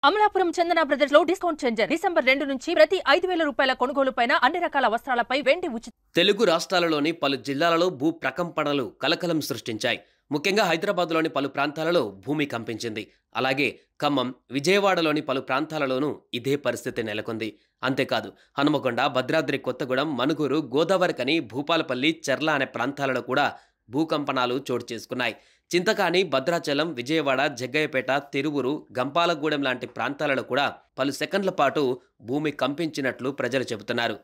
అమలాపురం చందన brothers లో discount ఛాంజర్ December 2 నుంచి ప్రతి 5,000 రూపాయల కొనుగోలుపైన అన్ని రకాల వస్త్రాలపై వెండి ఉచిత. తెలుగు రాష్ట్రాలలోని పలు జిల్లాలలో భూ ప్రకంపనలు కలకలం సృష్టించాయి. ముఖ్యంగా హైదరాబాద్లోని పలు ప్రాంతాలలో భూమి కంపించింది. అలాగే ఖమ్మం, విజయవాడలోని పలు ప్రాంతాలలోనూ ఇదే పరిస్థితి నెలకొంది. అంతేకాదు హనుమకొండ, భద్రాద్రి కొత్తగూడెం, మనుగురు, గోదావరికని, భూపాలపల్లి, చెర్ల అనే ప్రాంతాలలో కూడా భూకంపనాలు చోటు చేసుకున్నాయి. చింతకాని, భద్రాచలం, విజయవాడ, జగ్గయ్యపేట, తిరువురు, గంపాలగూడెం లాంటి ప్రాంతాలలో కూడా పలు సెకండ్ల పాటు భూమి కంపించినట్లు ప్రజలు చెబుతున్నారు.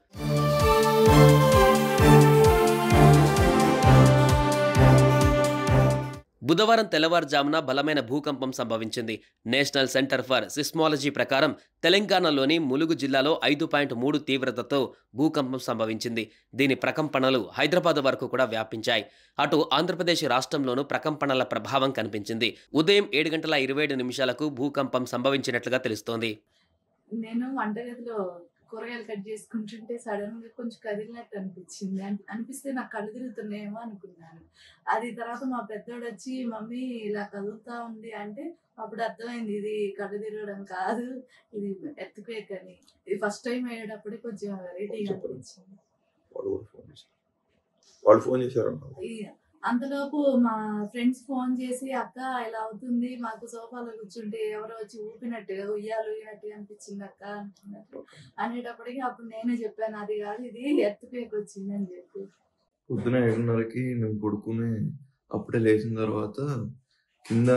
బుధవారం తెల్లవారుజామున బలమైన భూకంపం సంభవించింది. నేషనల్ సెంటర్ ఫర్ సిస్మాలజీ ప్రకారం తెలంగాణలోని ములుగు జిల్లాలో 5.3 తీవ్రతతో భూకంపం సంభవించింది. దీని ప్రకంపనలు హైదరాబాద్ వరకు కూడా వ్యాపించాయి. అటు ఆంధ్రప్రదేశ్ రాష్ట్రంలోనూ ప్రకంపనల ప్రభావం కనిపించింది. ఉదయం 7:27 భూకంపం సంభవించినట్లుగా తెలుస్తోంది. నేను వంటగదిలో కూరగాయలు కట్ చేసుకుంటుంటే సడన్ గా కొంచెం కదిలినట్టు అనిపించింది. అనిపిస్తే నాకు కళ్ళు తిరుగుతున్నాయేమో అనుకున్నాను. అది తర్వాత మా పెద్దోడు వచ్చి మమ్మీ ఇలా కదులుతా ఉంది అంటే అప్పుడు అర్థమైంది ఇది కళ్ళు తిరగడం కాదు, ఇది ఎర్త్క్వేక్ అని. ఇది ఫస్ట్ టైం అయ్యేటప్పుడే కొంచెం వెరైటీగా అనిపించింది. వాళ్ళు ఫోన్ చేశారు. అంతలోపు మా ఫ్రెండ్స్ ఫోన్ చేసి అక్క ఇలా అవుతుంది, మాకు సోఫాలో కూర్చుంటే ఎవరో వచ్చి ఊపినట్టుగా ఊపినట్టుగా అనిపించింది అక్క అంటున్నారు. అనేటప్పటికి అప్పుడు నేనే చెప్పాను అది కాదు, ఇది ఎర్త్క్వేక్ వచ్చింది అని చెప్పి. పొద్దున 7:30కి నేను పడుకుని అప్పుడే లేచిన తర్వాత కింద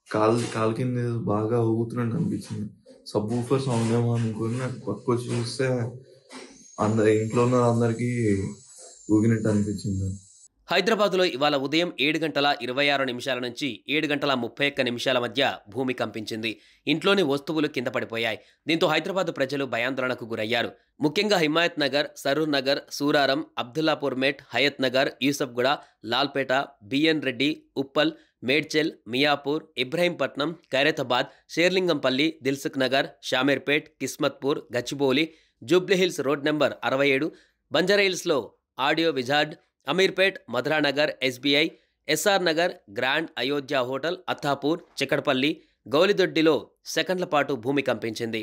కాలు కింద బాగా ఊగుతున్నట్టు అనిపించింది. సబ్ ఊఫర్ సౌండ్ ఏమో అనుకుని నాకు పక్కకు వచ్చి చూస్తే ఇంట్లో ఉన్న అందరికీ ఊగినట్టు అనిపించింది. హైదరాబాద్లో ఇవాళ ఉదయం 7:26 నుంచి 7:31 మధ్య భూమి కంపించింది. ఇంట్లోని వస్తువులు కింద పడిపోయాయి. దీంతో హైదరాబాద్ ప్రజలు భయాందోళనకు గురయ్యారు. ముఖ్యంగా Himayat Nagar, Saroor Nagar, Suraram, Abdullapur Met, Hayat Nagar, Yousufguda, Lalpet, BN Reddy, Uppal, Medchal, Miyapur, Ibrahimpatnam, Khairatabad, Serilingampally, Dilsukh Nagar, Shamirpet, Kismatpur, Gachibowli, Jubilee Hills road number 67, బంజారాహిల్స్లో audio wizard, Ameerpet, Madhuranagar, SBI, SR Nagar, grand Ayodhya hotel, Attapur, Chikkadpally, గౌలిదొడ్డిలో సెకండ్ల పాటు భూమి కంపించింది.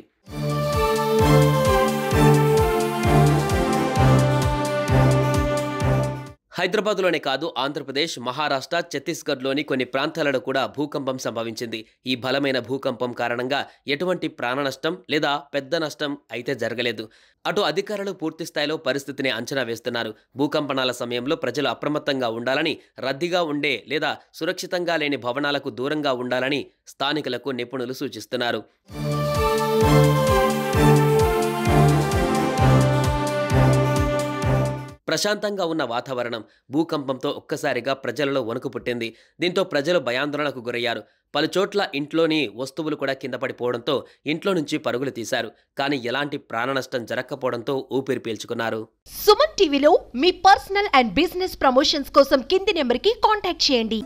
హైదరాబాద్లోనే కాదు ఆంధ్రప్రదేశ్, మహారాష్ట్ర, ఛత్తీస్గఢ్లోని కొన్ని ప్రాంతాలలో కూడా భూకంపం సంభవించింది. ఈ బలమైన భూకంపం కారణంగా ఎటువంటి ప్రాణ నష్టం లేదా పెద్ద నష్టం అయితే జరగలేదు. అటు అధికారులు పూర్తి స్థాయిలో పరిస్థితిని అంచనా వేస్తున్నారు. భూకంపనాల సమయంలో ప్రజలు అప్రమత్తంగా ఉండాలని, రద్దీగా ఉండే లేదా సురక్షితంగా లేని భవనాలకు దూరంగా ఉండాలని స్థానికులకు నిపుణులు సూచిస్తున్నారు. ప్రశాంతంగా ఉన్న వాతావరణం భూకంపంతో ఒక్కసారిగా ప్రజలలో వణుకు పుట్టింది. దీంతో ప్రజలు భయాందోళనకు గురయ్యారు. పలుచోట్ల ఇంట్లోని వస్తువులు కూడా కింద పడిపోవడంతో ఇంట్లో నుంచి పరుగులు తీశారు. కానీ ఎలాంటి ప్రాణ నష్టం జరగకపోవడంతో ఊపిరి పీల్చుకున్నారు. సుమన్ టీవీలో మీ పర్సనల్ అండ్ బిజినెస్ ప్రమోషన్స్ కోసం కింది నెంబర్కి కాంటాక్ట్ చేయండి.